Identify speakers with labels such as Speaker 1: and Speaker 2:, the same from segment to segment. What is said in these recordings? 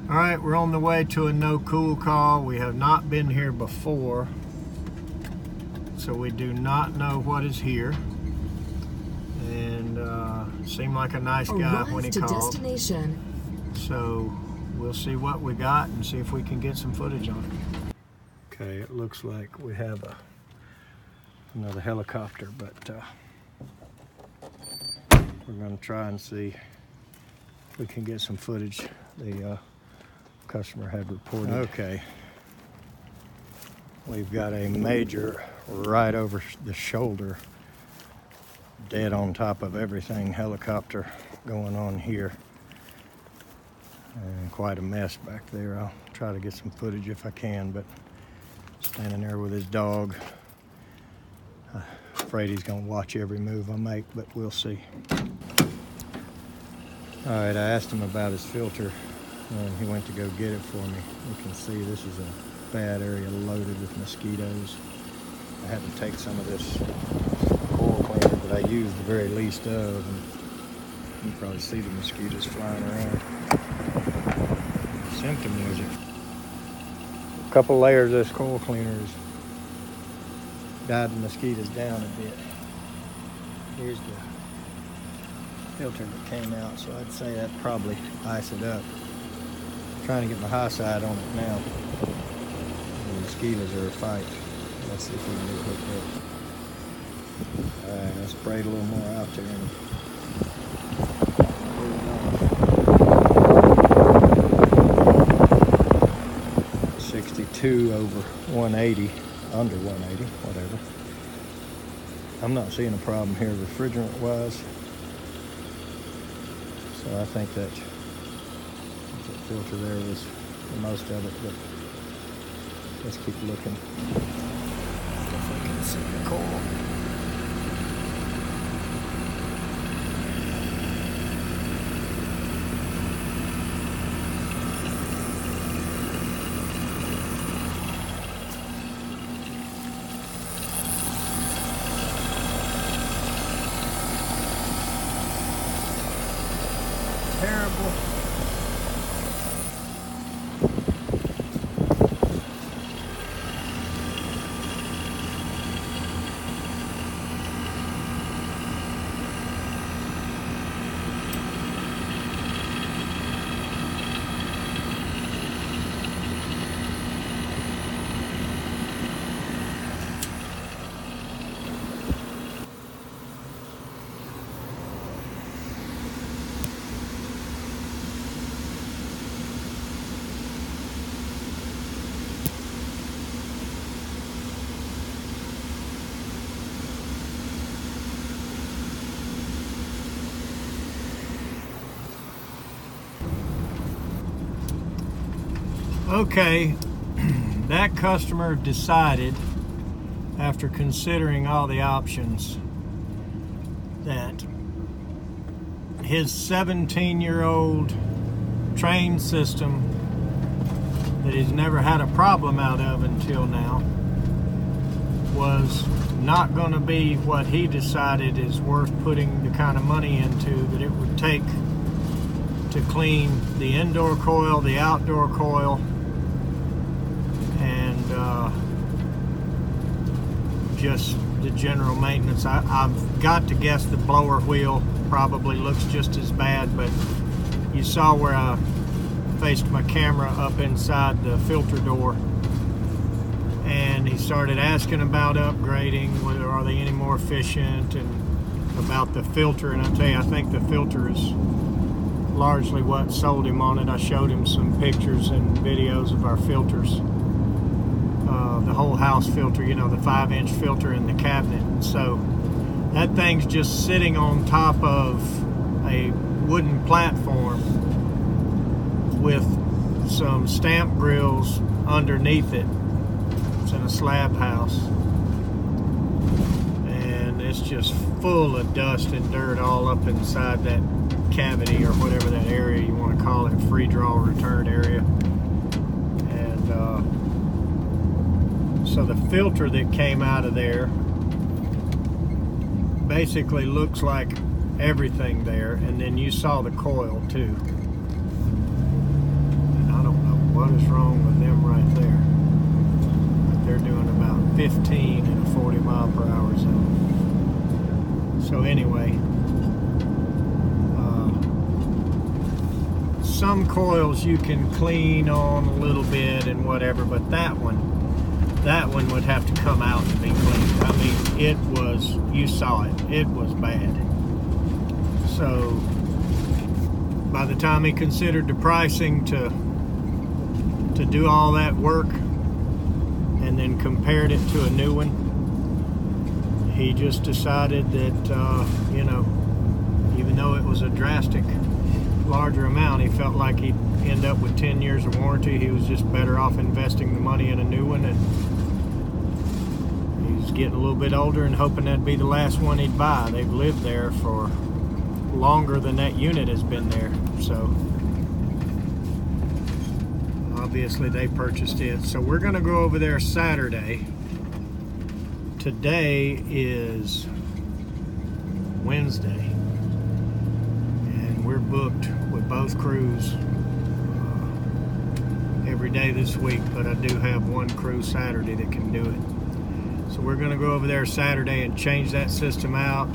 Speaker 1: All right, we're on the way to a no cool call. We have not been here before, so we do not know what is here. And seemed like a nice guy when he called. Destination. So we'll see what we got and see if we can get some footage on it. Okay, it looks like we have another helicopter, but we're going to try and see if we can get some footage. The customer had reported. Okay, we've got a major right over the shoulder, dead on top of everything helicopter going on here, and quite a mess back there. I'll try to get some footage if I can, but standing there with his dog, afraid he's gonna watch every move I make, but we'll see. All right, I asked him about his filter and he went to go get it for me. You can see this is a bad area loaded with mosquitoes. I had to take some of this coil cleaner that I use the very least of, and you can probably see the mosquitoes flying around. The symptom was a couple layers of this coil cleaner has died the mosquitoes down a bit. Here's the filter that came out, so I'd say that probably ice it up. Trying to get my high side on it now. The mosquitoes are a fight. Let's see if we can get hooked up. Alright, I sprayed a little more out there. 62 over 180, under 180, whatever. I'm not seeing a problem here refrigerant wise. So I think that filter there was the most of it, but let's keep looking. If I can see the coil. Terrible. Okay, that customer decided, after considering all the options, that his 17-year-old Trane system that he's never had a problem out of until now was not going to be what he decided is worth putting the kind of money into that it would take to clean the indoor coil, the outdoor coil, and just the general maintenance. I've got to guess the blower wheel probably looks just as bad, but you saw where I faced my camera up inside the filter door, and he started asking about upgrading, whether are they any more efficient, and about the filter. And I tell you, I think the filter is largely what sold him on it. I showed him some pictures and videos of our filters. The whole house filter, you know, the 5-inch filter in the cabinet. And so that thing's just sitting on top of a wooden platform with some stamp grills underneath it. It's in a slab house. And it's just full of dust and dirt all up inside that cavity, or whatever that area you want to call it, free draw return area. And so the filter that came out of there basically looks like everything there, and then you saw the coil too. And I 15 in a 40-mile-per-hour zone. So anyway, some coils you can clean on a little bit and whatever, but that one would have to come out and be cleaned. I mean, it was, you saw it, it was bad. So by the time he considered the pricing to do all that work and then compared it to a new one, he just decided that, you know, even though it was a drastic larger amount, he felt like he'd end up with 10 years of warranty. He was just better off investing the money in a new one, and he's getting a little bit older and hoping that'd be the last one he'd buy. They've lived there for longer than that unit has been there, so obviously they purchased it. So we're gonna go over there Saturday. Today is Wednesday, and we're booked with both crews every day this week, but I do have one crew Saturday that can do it. So we're gonna go over there Saturday and change that system out,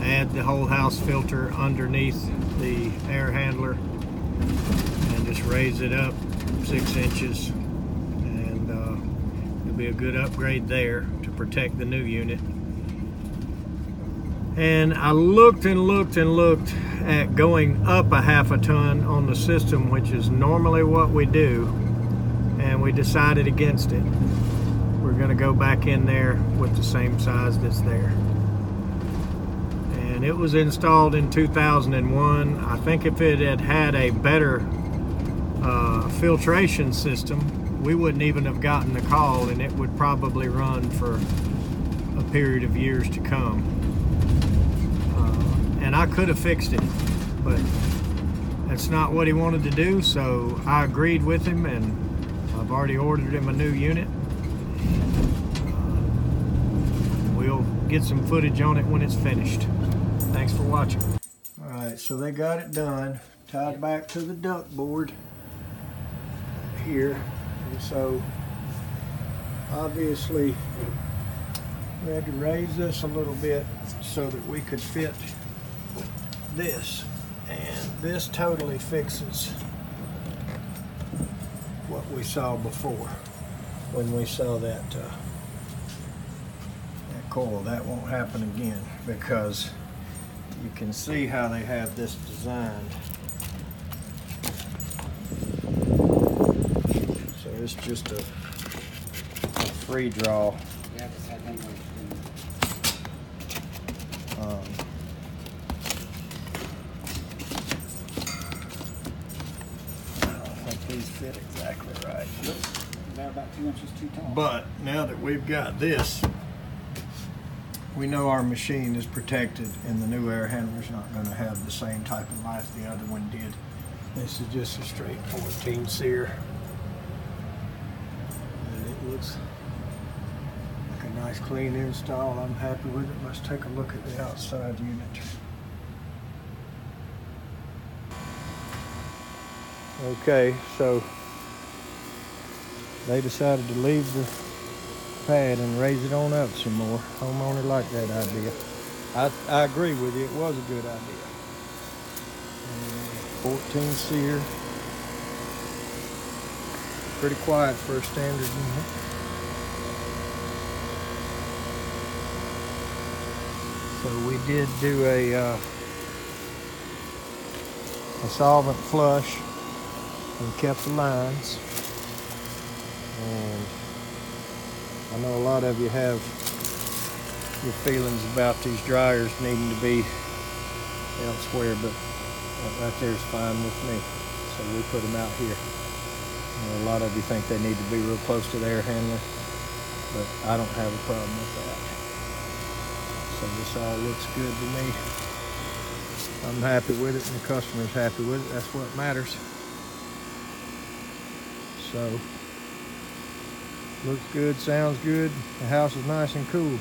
Speaker 1: add the whole house filter underneath the air handler, and just raise it up 6 inches, and it'll be a good upgrade there to protect the new unit. And I looked and looked and looked at going up a half a ton on the system, which is normally what we do, and we decided against it. We're going to go back in there with the same size that's there. And it was installed in 2001. I think if it had had a better filtration system, we wouldn't even have gotten the call, and it would probably run for a period of years to come. And I could have fixed it, but that's not what he wanted to do, so I agreed with him, and I've already ordered him a new unit. We'll get some footage on it when it's finished. Thanks for watching. Alright, so they got it done, tied back to the duct board here, and so obviously we had to raise this a little bit so that we could fit this, and this totally fixes what we saw before when we saw that coil. That won't happen again, because you can see how they have this designed. So it's just a free draw. These fit exactly right.
Speaker 2: They're about 2 inches too tall.
Speaker 1: But now that we've got this, we know our machine is protected, and the new air handler's not going to have the same type of life the other one did. This is just a straight 14 sear, and it looks like a nice clean install. I'm happy with it. Let's take a look at the outside unit. Okay, so they decided to leave the pad and raise it on up some more. Homeowner liked that idea. I agree with you, it was a good idea. 14 sear. Pretty quiet for a standard unit. So we did do a solvent flush and kept the lines, and I know a lot of you have your feelings about these dryers needing to be elsewhere, but that right there is fine with me, so we put them out here. And a lot of you think they need to be real close to the air handler, but I don't have a problem with that. So this all looks good to me. I'm happy with it, and the customer's happy with it. That's what matters. So, looks good, sounds good. The house is nice and cool.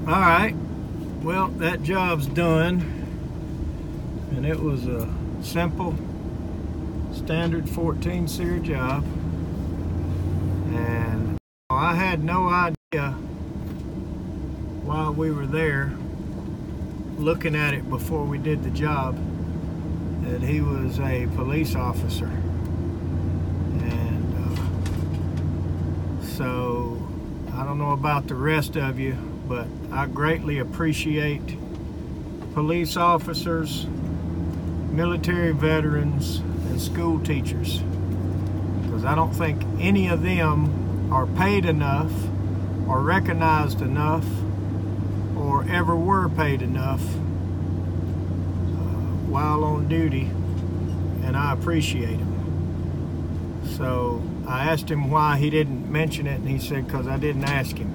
Speaker 1: Alright, well, that job's done. And it was a simple, standard 14 sear job. I had no idea while we were there looking at it before we did the job that he was a police officer. And so I don't know about the rest of you, but I greatly appreciate police officers, military veterans, and school teachers, because I don't think any of them are paid enough or recognized enough or ever were paid enough while on duty, and I appreciate him. So I asked him why he didn't mention it, and he said, because I didn't ask him.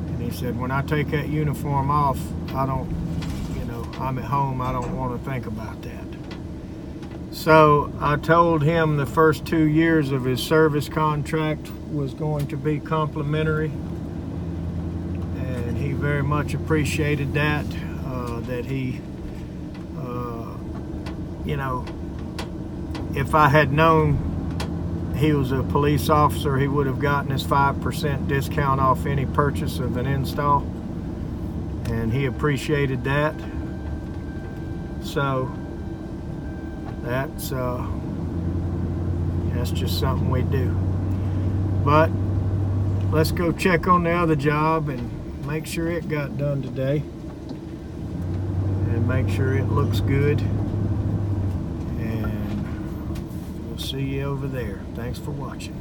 Speaker 1: And he said, when I take that uniform off, I don't, I'm at home, I don't want to think about that. So I told him the first 2 years of his service contract was going to be complimentary, and he very much appreciated that, that he, if I had known he was a police officer, he would have gotten his 5% discount off any purchase of an install, and he appreciated that. So that's just something we do. But let's go check on the other job and make sure it got done today, and make sure it looks good. And we'll see you over there. Thanks for watching.